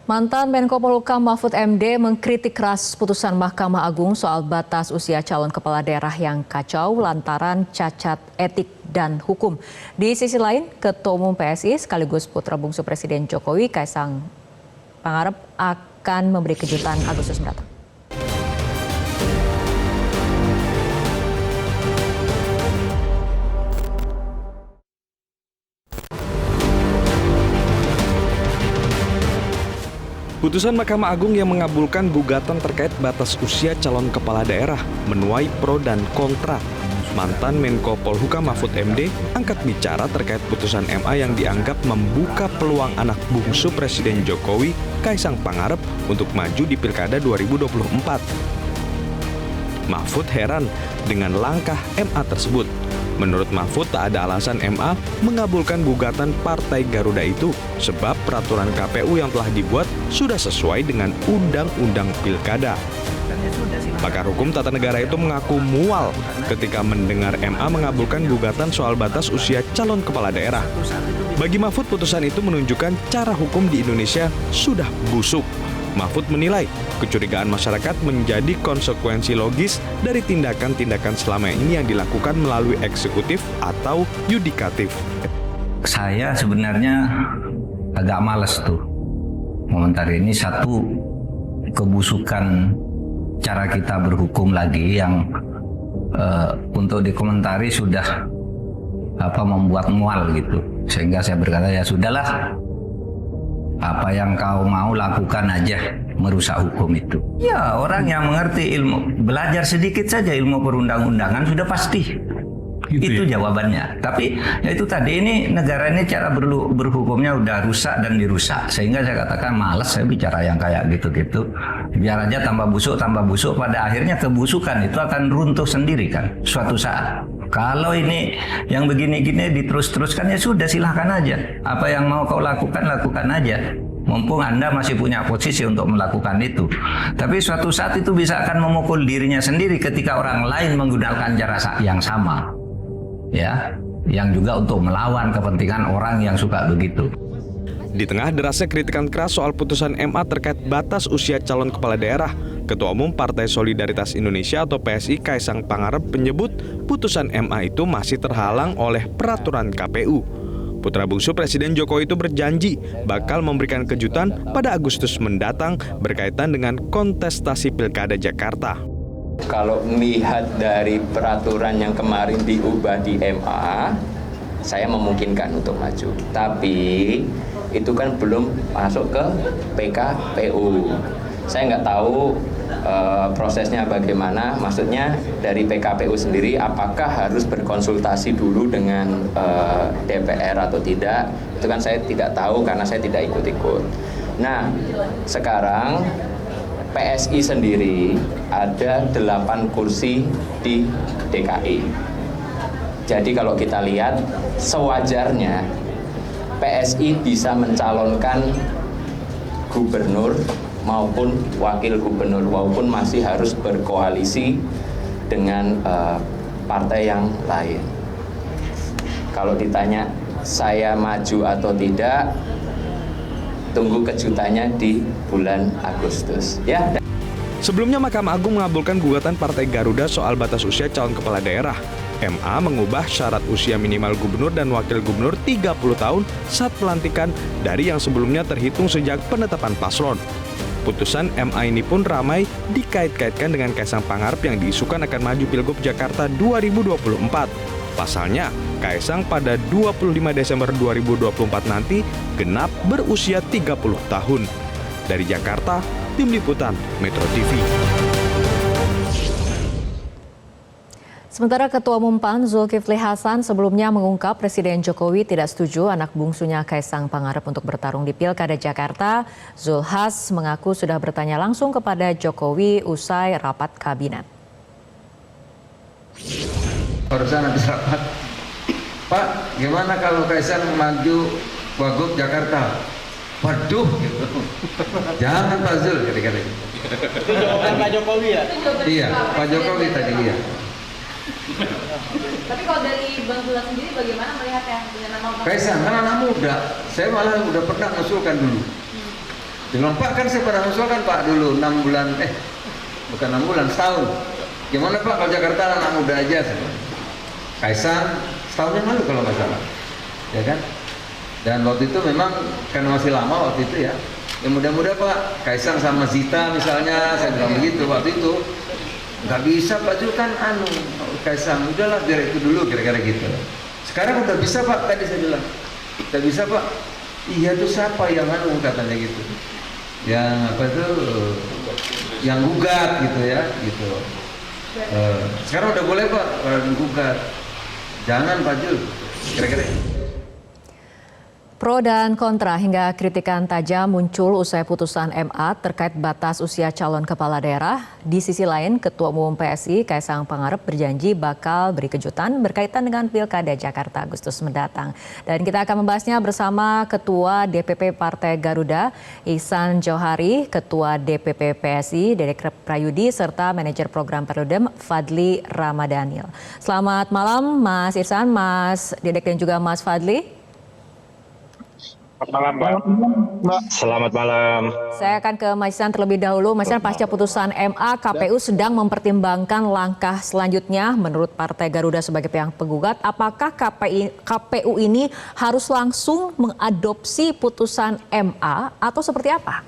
Mantan Menko Polhukam Mahfud MD mengkritik keras putusan Mahkamah Agung soal batas usia calon kepala daerah yang kacau lantaran cacat etik dan hukum. Di sisi lain, Ketua Umum PSI sekaligus putra bungsu Presiden Jokowi, Kaisang Pangarep, akan memberi kejutan Agustus mendatang. Putusan Mahkamah Agung yang mengabulkan gugatan terkait batas usia calon kepala daerah menuai pro dan kontra. Mantan Menko Polhukam Mahfud MD angkat bicara terkait putusan MA yang dianggap membuka peluang anak bungsu Presiden Jokowi, Kaisang Pangarep, untuk maju di Pilkada 2024. Mahfud heran dengan langkah MA tersebut. Menurut Mahfud, tak ada alasan MA mengabulkan gugatan Partai Garuda itu sebab peraturan KPU yang telah dibuat sudah sesuai dengan Undang-Undang Pilkada. Pakar hukum tata negara itu mengaku mual ketika mendengar MA mengabulkan gugatan soal batas usia calon kepala daerah. Bagi Mahfud, putusan itu menunjukkan cara hukum di Indonesia sudah busuk. Mahfud menilai kecurigaan masyarakat menjadi konsekuensi logis dari tindakan-tindakan selama ini yang dilakukan melalui eksekutif atau yudikatif. Saya sebenarnya agak males tuh komentari ini. Satu, kebusukan cara kita berhukum lagi yang untuk dikomentari sudah membuat mual gitu. Sehingga saya berkata, ya sudahlah, apa yang kau mau lakukan aja, merusak hukum itu. Ya, orang yang mengerti ilmu, belajar sedikit saja ilmu perundang-undangan sudah pasti. Itu jawabannya. Tapi ya itu tadi, ini negara ini cara berhukumnya udah rusak dan dirusak. Sehingga saya katakan malas saya bicara yang kayak gitu-gitu. Biar aja tambah busuk, pada akhirnya kebusukan itu akan runtuh sendiri kan suatu saat. Kalau ini yang begini-gini diterus-teruskan, ya sudah, silahkan aja. Apa yang mau kau lakukan, lakukan aja. Mumpung Anda masih punya posisi untuk melakukan itu. Tapi suatu saat itu bisa akan memukul dirinya sendiri ketika orang lain menggunakan cara yang sama. Ya, yang juga untuk melawan kepentingan orang yang suka begitu. Di tengah derasnya kritikan keras soal putusan MA terkait batas usia calon kepala daerah, Ketua Umum Partai Solidaritas Indonesia atau PSI Kaisang Pangarep menyebut putusan MA itu masih terhalang oleh peraturan KPU. Putra bungsu Presiden Jokowi itu berjanji bakal memberikan kejutan pada Agustus mendatang berkaitan dengan kontestasi Pilkada Jakarta. Kalau melihat dari peraturan yang kemarin diubah di MA, saya memungkinkan untuk maju. Tapi itu kan belum masuk ke PKPU. Saya nggak tahu prosesnya bagaimana, maksudnya dari PKPU sendiri apakah harus berkonsultasi dulu dengan DPR atau tidak, itu kan saya tidak tahu karena saya tidak ikut-ikut. Nah, sekarang PSI sendiri ada 8 kursi di DKI. Jadi kalau kita lihat, sewajarnya PSI bisa mencalonkan gubernur maupun wakil gubernur, walaupun masih harus berkoalisi dengan partai yang lain. Kalau ditanya saya maju atau tidak, tunggu kejutannya di bulan Agustus. Ya. Sebelumnya Mahkamah Agung mengabulkan gugatan Partai Garuda soal batas usia calon kepala daerah. MA mengubah syarat usia minimal gubernur dan wakil gubernur 30 tahun saat pelantikan dari yang sebelumnya terhitung sejak penetapan paslon. Putusan MA ini pun ramai dikait-kaitkan dengan Kaisang Pangarep yang diisukan akan maju Pilgub Jakarta 2024. Pasalnya, Kaisang pada 25 Desember 2024 nanti genap berusia 30 tahun. Dari Jakarta, Tim Liputan Metro TV. Sementara Ketua Umum PAN Zulkifli Hasan sebelumnya mengungkap Presiden Jokowi tidak setuju anak bungsunya Kaisang Pangarep untuk bertarung di Pilkada Jakarta. Zulhas mengaku sudah bertanya langsung kepada Jokowi usai rapat kabinet. Barusan habis rapat, Pak, gimana kalau Kaisang maju Wagub Jakarta? Waduh, gitu. Jangan Pak Zul, kata-kata. Itu jawaban Pak Jokowi ya? Iya, Pak Jokowi tadi, iya. Tapi kalau dari Bang Zula sendiri bagaimana melihatnya dengan nama Kaisang kan anak muda, saya malah udah pernah ngusulkan dulu. Dia bilang, Pak, kan saya pernah usulkan Pak dulu 6 bulan, bukan 6 bulan, setahun. Gimana Pak kalau Jakarta anak muda aja? Kaisang setahun yang lalu kalau nggak salah, ya kan? Dan waktu itu memang karena masih lama waktu itu ya. Yang muda-muda Pak, Kaisang sama Zita misalnya, saya bilang begitu waktu itu. Nggak bisa Pak Jul kan Kaisang, udahlah biar itu dulu kira-kira gitu. Sekarang udah bisa Pak, tadi saya bilang. Udah bisa Pak. Iya tuh siapa yang katanya gitu. Yang apa tuh, yang gugat gitu ya, gitu. Sekarang udah boleh Pak, gugat. Jangan Pak Jul, kira-kira. Pro dan kontra hingga kritikan tajam muncul usai putusan MA terkait batas usia calon kepala daerah. Di sisi lain, Ketua Umum PSI Kaisang Pangarep berjanji bakal beri kejutan berkaitan dengan Pilkada Jakarta Agustus mendatang. Dan kita akan membahasnya bersama Ketua DPP Partai Garuda, Ihsan Johari, Ketua DPP PSI, Dedek Prayudi, serta Manajer Program Perludem, Fadli Ramadhanil. Selamat malam Mas Ihsan, Mas Dedek dan juga Mas Fadli. Selamat malam, Mbak. Selamat malam. Saya akan ke Mas Ihsan terlebih dahulu. Mas Ihsan, pasca putusan MA, KPU sedang mempertimbangkan langkah selanjutnya menurut Partai Garuda sebagai pihak penggugat. Apakah KPU ini harus langsung mengadopsi putusan MA atau seperti apa?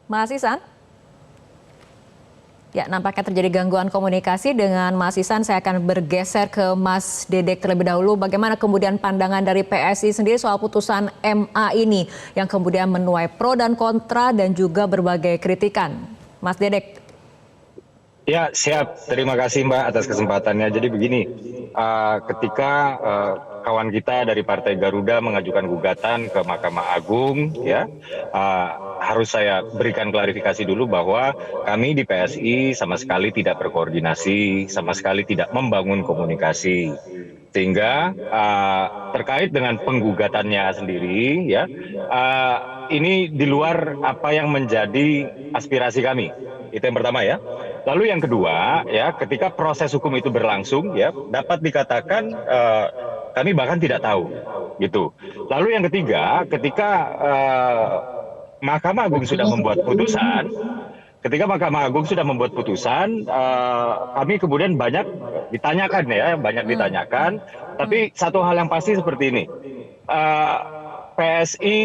Mas Ihsan? Ya, nampaknya terjadi gangguan komunikasi dengan Mas Ihsan. Saya akan bergeser ke Mas Dedek terlebih dahulu. Bagaimana kemudian pandangan dari PSI sendiri soal putusan MA ini yang kemudian menuai pro dan kontra dan juga berbagai kritikan? Mas Dedek. Ya, siap. Terima kasih Mbak atas kesempatannya. Jadi begini, ketika kawan kita dari Partai Garuda mengajukan gugatan ke Mahkamah Agung, ya, harus saya berikan klarifikasi dulu bahwa kami di PSI sama sekali tidak berkoordinasi, sama sekali tidak membangun komunikasi. Sehingga terkait dengan penggugatannya sendiri, ya, ini di luar apa yang menjadi aspirasi kami. Itu yang pertama ya. Lalu yang kedua, ya, ketika proses hukum itu berlangsung, ya, dapat dikatakan kami bahkan tidak tahu, gitu. Lalu yang ketiga, ketika Mahkamah Agung sudah membuat putusan, kami kemudian banyak ditanyakan, tapi satu hal yang pasti seperti ini, PSI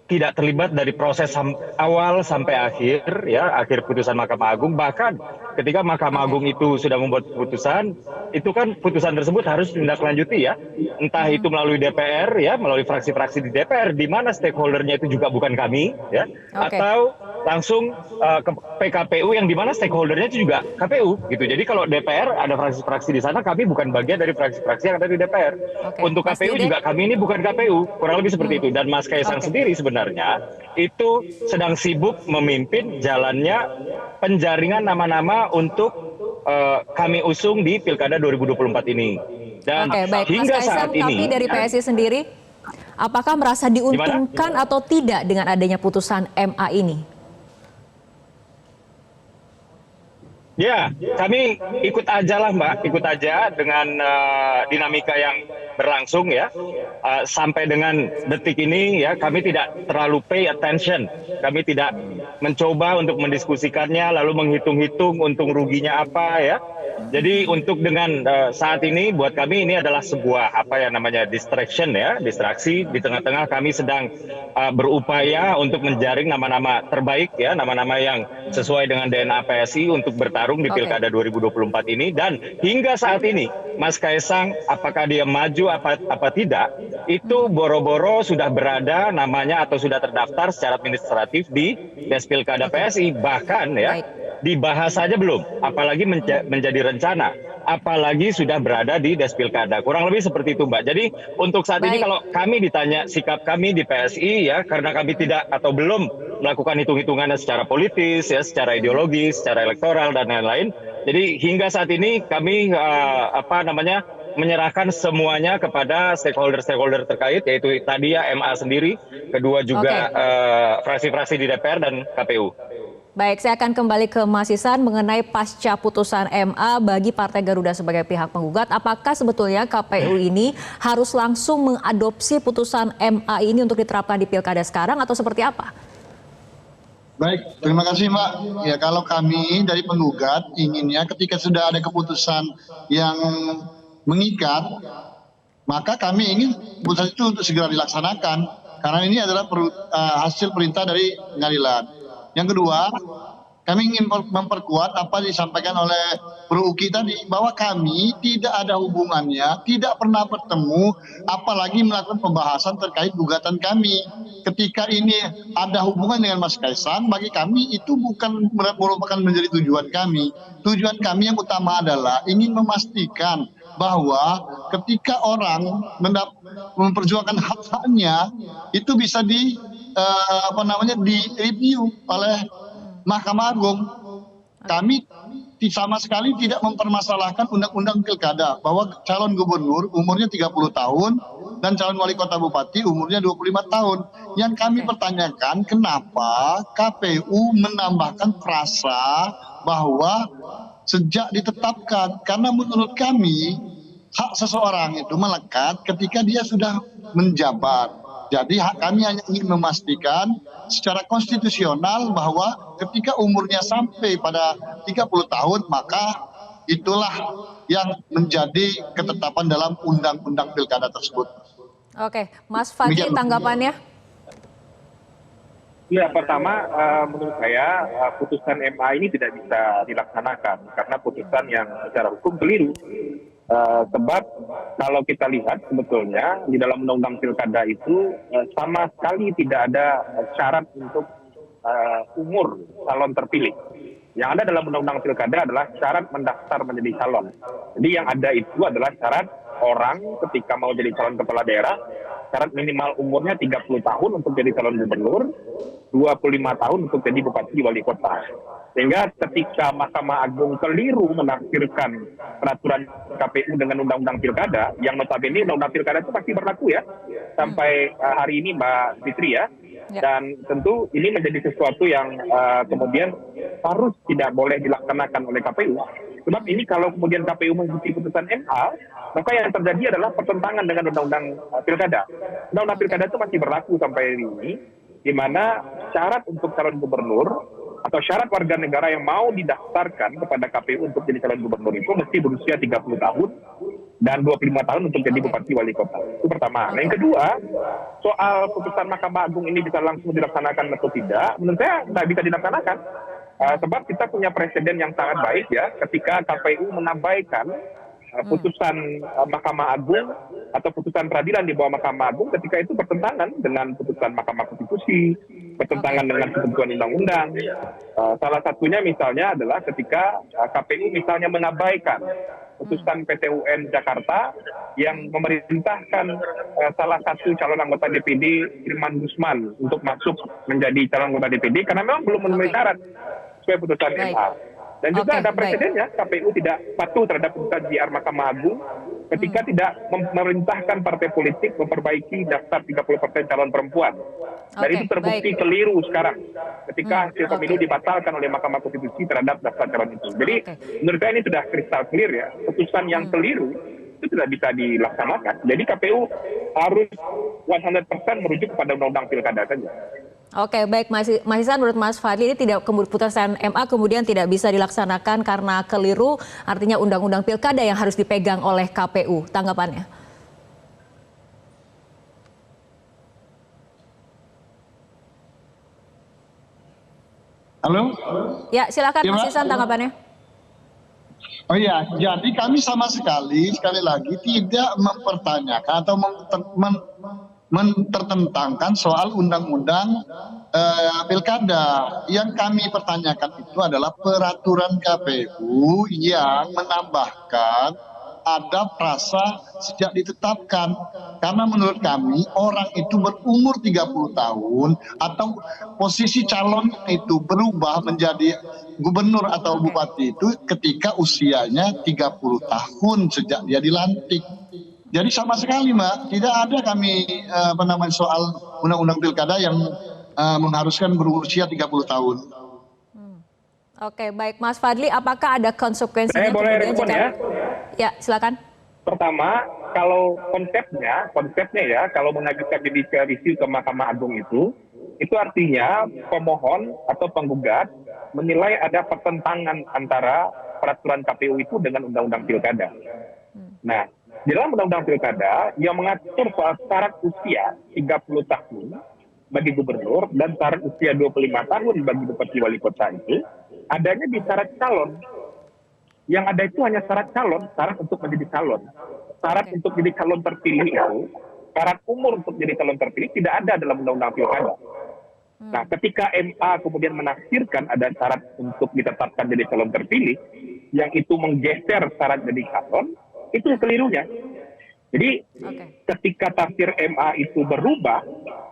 tidak terlibat dari proses awal sampai akhir, ya, akhir putusan Mahkamah Agung. Bahkan ketika Mahkamah Agung itu sudah membuat putusan, itu kan putusan tersebut harus ditindaklanjuti, ya, entah itu melalui DPR, ya, melalui fraksi-fraksi di DPR, di mana stakeholdernya itu juga bukan kami, ya, atau langsung ke PKPU yang di mana stakeholdernya itu juga KPU, gitu. Jadi kalau DPR ada fraksi-fraksi di sana, kami bukan bagian dari fraksi-fraksi yang ada di DPR. Untuk KPU juga kami ini bukan KPU, kurang lebih seperti itu. Dan Mas Kaisang sendiri sebenarnya itu sedang sibuk memimpin jalannya penjaringan nama-nama untuk kami usung di Pilkada 2024 ini. Dan baik. hingga Mas Kaisang, saat ini, tapi dari PSI sendiri, apakah merasa diuntungkan atau tidak dengan adanya putusan MA ini? Ya, kami ikut aja lah Mbak, ikut aja dengan dinamika yang berlangsung, ya. Sampai dengan detik ini, ya, kami tidak terlalu pay attention. Kami tidak mencoba untuk mendiskusikannya lalu menghitung-hitung untung ruginya apa, ya. Jadi untuk dengan saat ini buat kami ini adalah sebuah distraction, ya, distraksi di tengah-tengah kami sedang berupaya untuk menjaring nama-nama terbaik, ya, nama-nama yang sesuai dengan DNA PSI untuk bertarung di Pilkada 2024 ini. Dan hingga saat ini Mas Kaisang apakah dia maju apa tidak, itu boro-boro sudah berada namanya atau sudah terdaftar secara administratif di Des Pilkada PSI, bahkan, ya, dibahas saja belum, apalagi menjadi rencana, apalagi sudah berada di Des Pilkada. Kurang lebih seperti itu Mbak. Jadi untuk saat ini kalau kami ditanya sikap kami di PSI, ya, karena kami tidak atau belum melakukan hitung-hitungannya secara politis, ya, secara ideologis, secara elektoral dan lain-lain. Jadi hingga saat ini kami menyerahkan semuanya kepada stakeholder terkait, yaitu tadi, ya, MA sendiri, kedua juga fraksi-fraksi di DPR dan KPU. Baik, saya akan kembali ke Mas Ihsan mengenai pasca putusan MA bagi Partai Garuda sebagai pihak penggugat. Apakah sebetulnya KPU ini harus langsung mengadopsi putusan MA ini untuk diterapkan di pilkada sekarang atau seperti apa? Baik, terima kasih Mbak. Ya, kalau kami dari penggugat inginnya ketika sudah ada keputusan yang mengikat, maka kami ingin keputusan itu untuk segera dilaksanakan. Karena ini adalah hasil perintah dari pengadilan. Yang kedua, kami ingin memperkuat apa yang disampaikan oleh Bro Uki tadi, bahwa kami tidak ada hubungannya, tidak pernah bertemu, apalagi melakukan pembahasan terkait gugatan kami. Ketika ini ada hubungan dengan Mas Kaisang, bagi kami itu bukan merupakan menjadi tujuan kami. Tujuan kami yang utama adalah ingin memastikan bahwa ketika orang memperjuangkan hak-haknya itu bisa di-review oleh Mahkamah Agung. Kami sama sekali tidak mempermasalahkan undang-undang pilkada bahwa calon gubernur umurnya 30 tahun dan calon wali kota bupati umurnya 25 tahun. Yang kami pertanyakan kenapa KPU menambahkan frasa bahwa sejak ditetapkan, karena menurut kami hak seseorang itu melekat ketika dia sudah menjabat. Jadi hak kami hanya ingin memastikan secara konstitusional bahwa ketika umurnya sampai pada 30 tahun maka itulah yang menjadi ketetapan dalam undang-undang pilkada tersebut. Oke, Mas Fadli tanggapannya? Ya, pertama menurut saya putusan MA ini tidak bisa dilaksanakan karena putusan yang secara hukum keliru. Sebab kalau kita lihat sebetulnya di dalam undang-undang pilkada itu sama sekali tidak ada syarat untuk umur calon terpilih. Yang ada dalam undang-undang pilkada adalah syarat mendaftar menjadi calon. Jadi yang ada itu adalah syarat orang ketika mau jadi calon kepala daerah, syarat minimal umurnya 30 tahun untuk jadi calon gubernur, 25 tahun untuk jadi bupati wali kota. Sehingga ketika Mahkamah Agung keliru menafsirkan peraturan KPU dengan undang-undang pilkada, yang notabene undang-undang pilkada itu pasti berlaku ya, sampai hari ini Mbak Fitri ya. Dan tentu ini menjadi sesuatu yang kemudian harus tidak boleh dilaksanakan oleh KPU. Sebab ini kalau kemudian KPU mengikuti putusan MA, maka yang terjadi adalah pertentangan dengan undang-undang pilkada. Undang-undang pilkada itu masih berlaku sampai hari ini, di mana syarat untuk calon gubernur atau syarat warga negara yang mau didaftarkan kepada KPU untuk jadi calon gubernur itu mesti berusia 30 tahun dan 25 tahun untuk jadi bupati wali kota. Itu pertama. Nah, yang kedua, soal putusan Mahkamah Agung ini bisa langsung dilaksanakan atau tidak, menurut saya tidak bisa dilaksanakan. Sebab kita punya presiden yang sangat baik ya, ketika KPU mengabaikan putusan Mahkamah Agung atau putusan peradilan di bawah Mahkamah Agung ketika itu bertentangan dengan putusan Mahkamah Konstitusi, bertentangan dengan ketentuan undang-undang. Salah satunya misalnya adalah ketika KPU misalnya mengabaikan putusan PT UN Jakarta yang memerintahkan salah satu calon anggota DPD Irman Gusman untuk masuk menjadi calon anggota DPD karena memang belum memenuhi syarat sesuai putusan MA. Dan juga ada presidennya, KPU tidak patuh terhadap putusan JR Mahkamah Agung ketika tidak memerintahkan partai politik memperbaiki daftar 30% calon perempuan. Dan itu terbukti keliru sekarang ketika hasil pemilu dibatalkan oleh Mahkamah Konstitusi terhadap daftar calon itu. Jadi menurut saya ini sudah kristal clear ya, putusan yang keliru itu tidak bisa dilaksanakan. Jadi KPU harus 100% merujuk kepada undang-undang pilkada saja. Oke, baik Mas Ihsan, menurut Mas Fadli ini putusan MA kemudian tidak bisa dilaksanakan karena keliru, artinya undang-undang pilkada yang harus dipegang oleh KPU. Tanggapannya? Halo? Ya, silakan Mas Ihsan tanggapannya. Oh iya, jadi kami sama sekali lagi tidak mempertanyakan atau mentertentangkan soal undang-undang pilkada. Yang kami pertanyakan itu adalah peraturan KPU yang menambahkan ada frasa sejak ditetapkan. Karena menurut kami orang itu berumur 30 tahun atau posisi calon itu berubah menjadi gubernur atau bupati itu ketika usianya 30 tahun sejak dia dilantik. Jadi sama sekali Mbak, tidak ada kami soal undang-undang pilkada yang mengharuskan berusia 30 tahun. Oke, baik Mas Fadli, apakah ada konsekuensinya? Saya boleh respon ya? Ya, silakan. Pertama, kalau konsepnya ya, kalau mengajukan judicial review ke Mahkamah Agung itu artinya pemohon atau penggugat menilai ada pertentangan antara peraturan KPU itu dengan Undang-Undang Pilkada. Nah, di dalam Undang-Undang Pilkada yang mengatur soal syarat usia 30 tahun bagi gubernur dan syarat usia 25 tahun bagi bupati wali kota itu adanya di syarat calon. Yang ada itu hanya syarat calon, syarat untuk menjadi calon. Syarat untuk jadi calon terpilih itu, syarat umur untuk jadi calon terpilih tidak ada dalam Undang-Undang Pilkada. Nah, ketika MA kemudian menafsirkan ada syarat untuk ditetapkan jadi calon terpilih, yang itu menggeser syarat jadi calon, itu kelirunya. Jadi, ketika tafsir MA itu berubah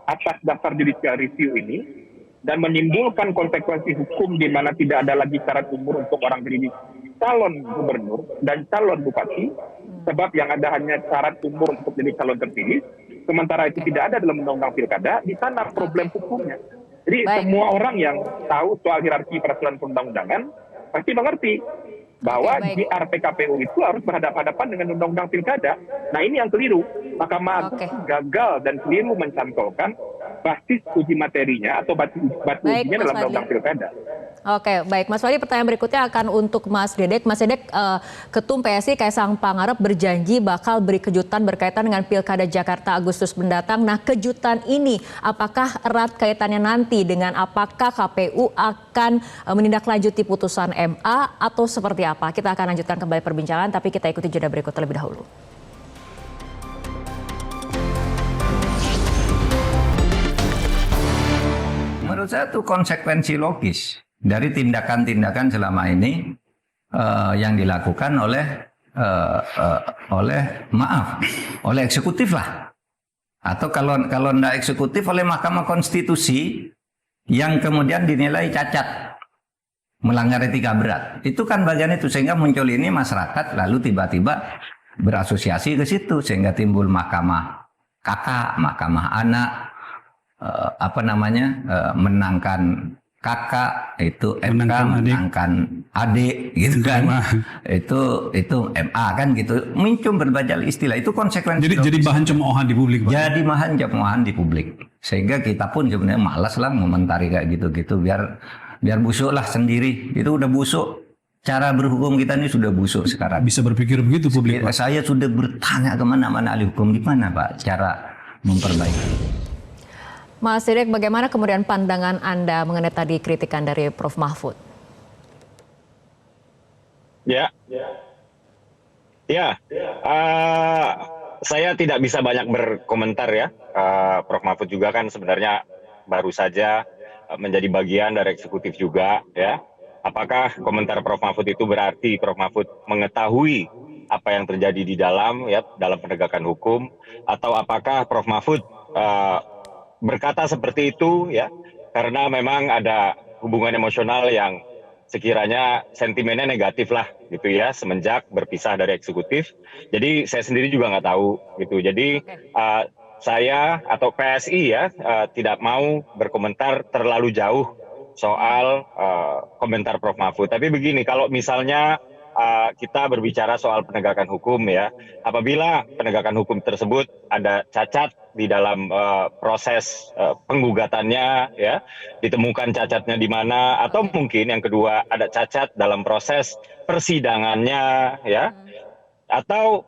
atas dasar judicial review ini, dan menimbulkan konsekuensi hukum di mana tidak ada lagi syarat umur untuk orang jadi calon gubernur dan calon bupati, sebab yang ada hanya syarat umur untuk jadi calon terpilih, sementara itu tidak ada dalam Undang-Undang Pilkada, di sana problem hukumnya. Jadi semua orang yang tahu soal hierarki peraturan perundang-undangan pasti mengerti bahwa JR PKPU itu harus berhadapan-hadapan dengan Undang-Undang Pilkada. Nah, ini yang keliru. Mahkamah Agung gagal dan keliru mencantolkan basis uji materinya atau batu ujinya dalam Undang-Undang Pilkada. Oke, baik Mas Fadli, pertanyaan berikutnya akan untuk Mas Dedek. Mas Dedek, Ketum PSI Kaisang Pangarep berjanji bakal beri kejutan berkaitan dengan Pilkada Jakarta Agustus mendatang. Nah, kejutan ini apakah erat kaitannya nanti dengan apakah KPU akan menindaklanjuti putusan MA atau seperti apa? Kita akan lanjutkan kembali perbincangan, tapi kita ikuti jeda berikut terlebih dahulu. Menurut saya itu konsekuensi logis dari tindakan-tindakan selama ini yang dilakukan oleh eksekutif lah, atau kalau tidak eksekutif oleh Mahkamah Konstitusi yang kemudian dinilai cacat, melanggar etika berat. Itu kan bagian itu, sehingga muncul ini masyarakat lalu tiba-tiba berasosiasi ke situ, sehingga timbul mahkamah kakak, mahkamah anak, menangkan kakak, itu MK menangkan adik gitu kan. Itu MA kan gitu. Muncul berbagai istilah, itu konsekuensi. Jadi bahan cemoohan di publik, Pak. Jadi bahan cemoohan di publik. Sehingga kita pun sebenarnya malas lah mengomentari kayak gitu-gitu, biar busuk lah sendiri. Itu udah busuk. Cara berhukum kita ini sudah busuk sekarang. Bisa berpikir begitu publik, Pak. Saya sudah bertanya kemana-mana ahli hukum, di mana Pak cara memperbaiki. Mas Dedek, bagaimana kemudian pandangan Anda mengenai tadi kritikan dari Prof. Mahfud? Saya tidak bisa banyak berkomentar ya. Prof. Mahfud juga kan sebenarnya baru saja menjadi bagian dari eksekutif juga ya. Apakah komentar Prof. Mahfud itu berarti Prof. Mahfud mengetahui apa yang terjadi di dalam penegakan hukum, atau apakah Prof. Mahfud berkata seperti itu ya karena memang ada hubungan emosional yang sekiranya sentimennya negatif lah gitu ya semenjak berpisah dari eksekutif. Jadi saya sendiri juga nggak tahu gitu. Jadi saya atau PSI ya tidak mau berkomentar terlalu jauh soal komentar Prof. Mahfud. Tapi begini, kalau misalnya kita berbicara soal penegakan hukum ya, apabila penegakan hukum tersebut ada cacat di dalam proses penggugatannya ya, ditemukan cacatnya di mana, atau mungkin yang kedua ada cacat dalam proses persidangannya ya, atau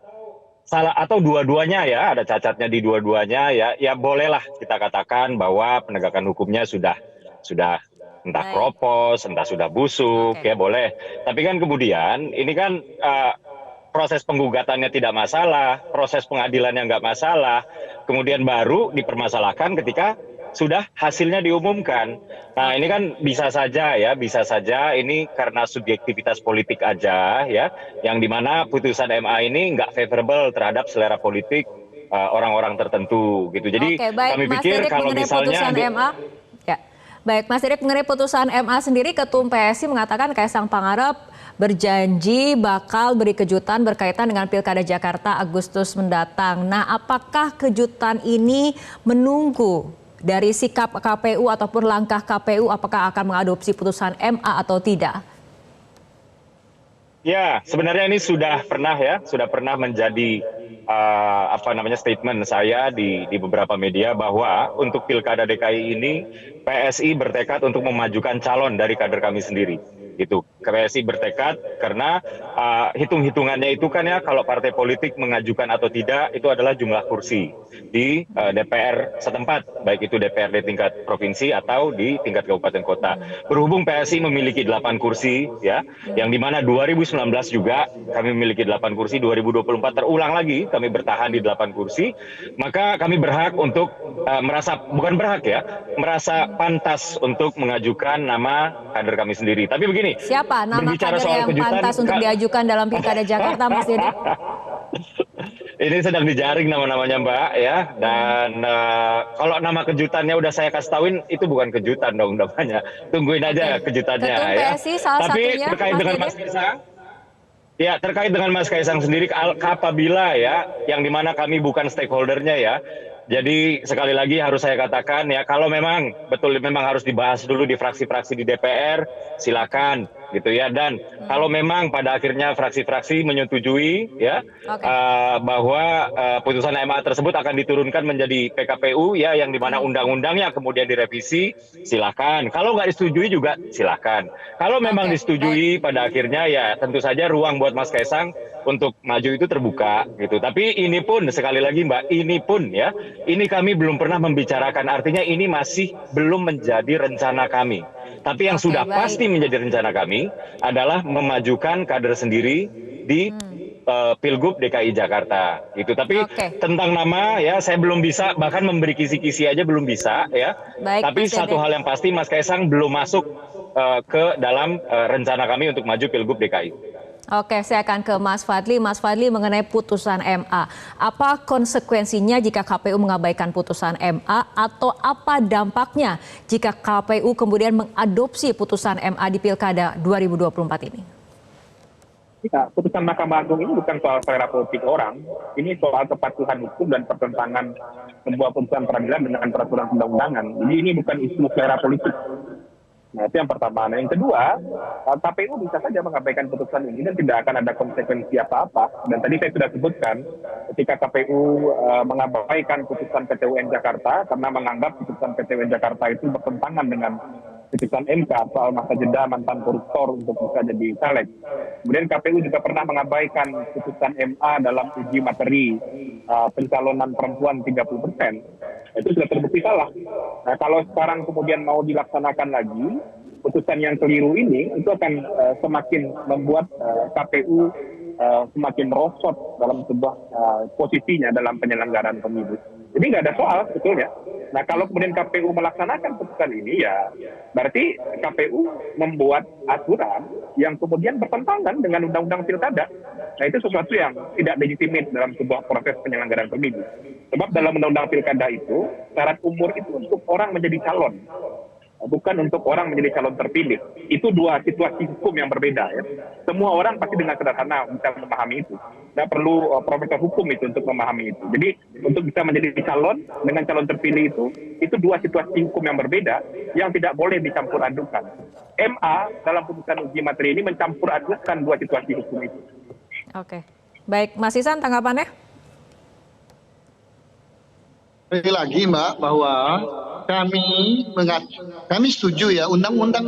dua-duanya ya, ada cacatnya di dua-duanya ya bolehlah kita katakan bahwa penegakan hukumnya sudah entah kropos, entah sudah busuk, ya boleh. Tapi kan kemudian ini kan proses penggugatannya tidak masalah, proses pengadilannya nggak masalah, kemudian baru dipermasalahkan ketika sudah hasilnya diumumkan. Nah ini kan bisa saja ini karena subjektivitas politik aja ya, yang dimana putusan MA ini nggak favorable terhadap selera politik orang-orang tertentu gitu. Jadi kami pikir kalau misalnya Baik, Mas Dedek, mengenai putusan MA sendiri, Ketum PSI mengatakan Kaisang Pangarep berjanji bakal beri kejutan berkaitan dengan Pilkada Jakarta Agustus mendatang. Nah, apakah kejutan ini menunggu dari sikap KPU ataupun langkah KPU, apakah akan mengadopsi putusan MA atau tidak? Ya, sebenarnya ini sudah pernah menjadi statement saya di beberapa media bahwa untuk Pilkada DKI ini PSI bertekad untuk memajukan calon dari kader kami sendiri. Itu PSI bertekad karena hitung-hitungannya itu kan ya, kalau partai politik mengajukan atau tidak itu adalah jumlah kursi di DPR setempat, baik itu DPRD tingkat provinsi atau di tingkat kabupaten kota. Berhubung PSI memiliki 8 kursi ya, yang dimana 2019 juga kami memiliki 8 kursi, 2024 terulang lagi kami bertahan di 8 kursi, maka kami berhak untuk merasa pantas untuk mengajukan nama kader kami sendiri. Tapi begini, Siapa nama berbicara kader soal yang kejutan, pantas untuk diajukan dalam Pilkada Jakarta, Mas Dede? ini sedang dijaring nama-namanya Mbak ya, dan kalau nama kejutannya udah saya kasih tauin, itu bukan kejutan dong namanya. Tungguin aja kejutannya Ketum ya. PSI salah Tapi satunya, terkait Mas dengan Dede? Mas Kaisang, ya terkait dengan Mas Kaisang sendiri, apabila ya, yang dimana kami bukan stakeholdernya ya. Jadi sekali lagi harus saya katakan ya, kalau memang harus dibahas dulu di fraksi-fraksi di DPR, silakan gitu ya. Dan kalau memang pada akhirnya fraksi-fraksi menyetujui ya bahwa putusan MA tersebut akan diturunkan menjadi PKPU ya, yang dimana undang-undangnya kemudian direvisi, silakan. Kalau nggak disetujui juga silakan. Kalau memang disetujui pada akhirnya ya tentu saja ruang buat Mas Kaisang untuk maju itu terbuka gitu. Tapi ini pun sekali lagi Mbak, ini pun ya, ini kami belum pernah membicarakan, artinya ini masih belum menjadi rencana kami. Tapi yang sudah pasti menjadi rencana kami adalah memajukan kader sendiri di Pilgub DKI Jakarta gitu. Tapi tentang nama ya saya belum bisa, bahkan memberi kisi-kisi aja belum bisa ya. Tapi satu hal yang pasti, Mas Kaisang belum masuk ke dalam rencana kami untuk maju Pilgub DKI. Oke, saya akan ke Mas Fadli. Mas Fadli, mengenai putusan MA, apa konsekuensinya jika KPU mengabaikan putusan MA, atau apa dampaknya jika KPU kemudian mengadopsi putusan MA di Pilkada 2024 ini? Ya, putusan Mahkamah Agung ini bukan soal selera politik orang, ini soal kepatuhan hukum dan pertentangan sebuah putusan peradilan dengan peraturan undang-undangan. Jadi ini bukan isu selera politik. Nah, itu yang pertama. Nah, yang kedua, KPU bisa saja mengabaikan putusan ini dan tidak akan ada konsekuensi apa-apa. Dan tadi saya sudah sebutkan, ketika KPU mengabaikan putusan PT UN Jakarta karena menganggap putusan PT UN Jakarta itu bertentangan dengan putusan MK soal masa jeda mantan koruptor untuk bisa jadi caleg. Kemudian KPU juga pernah mengabaikan putusan MA dalam uji materi pencalonan perempuan 30%. Itu sudah terbukti salah. Nah, kalau sekarang kemudian mau dilaksanakan lagi, putusan yang keliru ini itu akan semakin membuat KPU semakin rosot dalam sebuah posisinya dalam penyelenggaraan pemilu. Jadi nggak ada soal sebetulnya. Nah, kalau kemudian KPU melaksanakan putusan ini, ya berarti KPU membuat aturan yang kemudian bertentangan dengan undang-undang pilkada. Nah, itu sesuatu yang tidak legitimate dalam sebuah proses penyelenggaraan pemilu. Sebab dalam undang-undang pilkada itu, syarat umur itu untuk orang menjadi calon, bukan untuk orang menjadi calon terpilih. Itu dua situasi hukum yang berbeda ya. Semua orang pasti dengan sederhana bisa memahami itu. Tidak perlu profesor hukum itu untuk memahami itu. Jadi untuk bisa menjadi calon dengan calon terpilih itu dua situasi hukum yang berbeda yang tidak boleh dicampur adukan. MA dalam putusan uji materi ini mencampur adukan dua situasi hukum itu. Oke, baik Mas Ihsan, tanggapannya? Sekali lagi Mbak, bahwa kami setuju ya, undang-undang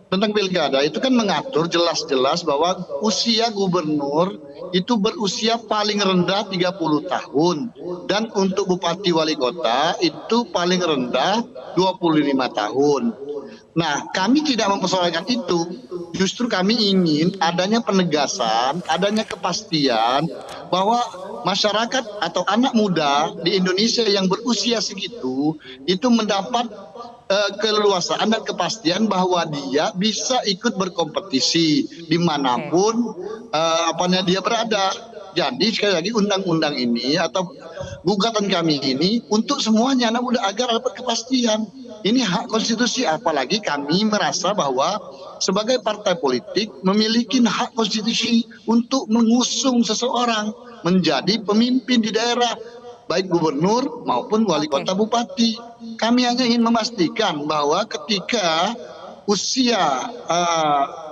tentang pilkada itu kan mengatur jelas-jelas bahwa usia gubernur itu berusia paling rendah 30 tahun dan untuk bupati wali kota itu paling rendah 25 tahun. Nah, kami tidak mempersoalkan itu. Justru kami ingin adanya penegasan, adanya kepastian bahwa masyarakat atau anak muda di Indonesia yang berusia segitu itu mendapat keleluasaan dan kepastian bahwa dia bisa ikut berkompetisi dimanapun dia berada. Jadi sekali lagi undang-undang ini atau gugatan kami ini untuk semuanya anak muda agar dapat kepastian. Ini hak konstitusi, apalagi kami merasa bahwa sebagai partai politik memiliki hak konstitusi untuk mengusung seseorang menjadi pemimpin di daerah, baik gubernur maupun wali kota bupati. Kami hanya ingin memastikan bahwa ketika usia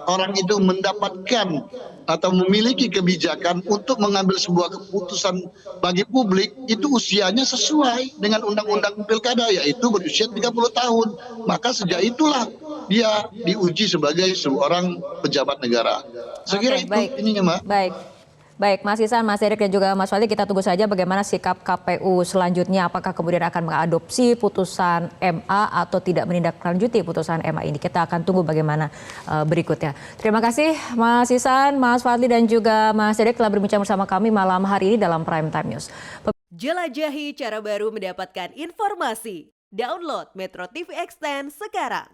orang itu mendapatkan atau memiliki kebijakan untuk mengambil sebuah keputusan bagi publik, itu usianya sesuai dengan undang-undang pilkada, yaitu berusia 30 tahun. Maka sejak itulah dia diuji sebagai seorang pejabat negara. Saya kira itu ininya, Mbak. Baik, Mas Ihsan, Mas Derik dan juga Mas Waldi, kita tunggu saja bagaimana sikap KPU selanjutnya. Apakah kemudian akan mengadopsi putusan MA atau tidak menindaklanjuti putusan MA ini. Kita akan tunggu bagaimana berikutnya. Terima kasih Mas Ihsan, Mas Waldi dan juga Mas Derik telah berbincang bersama kami malam hari ini dalam Prime Time News. Jelajahi cara baru mendapatkan informasi. Download Metro TV Extend sekarang.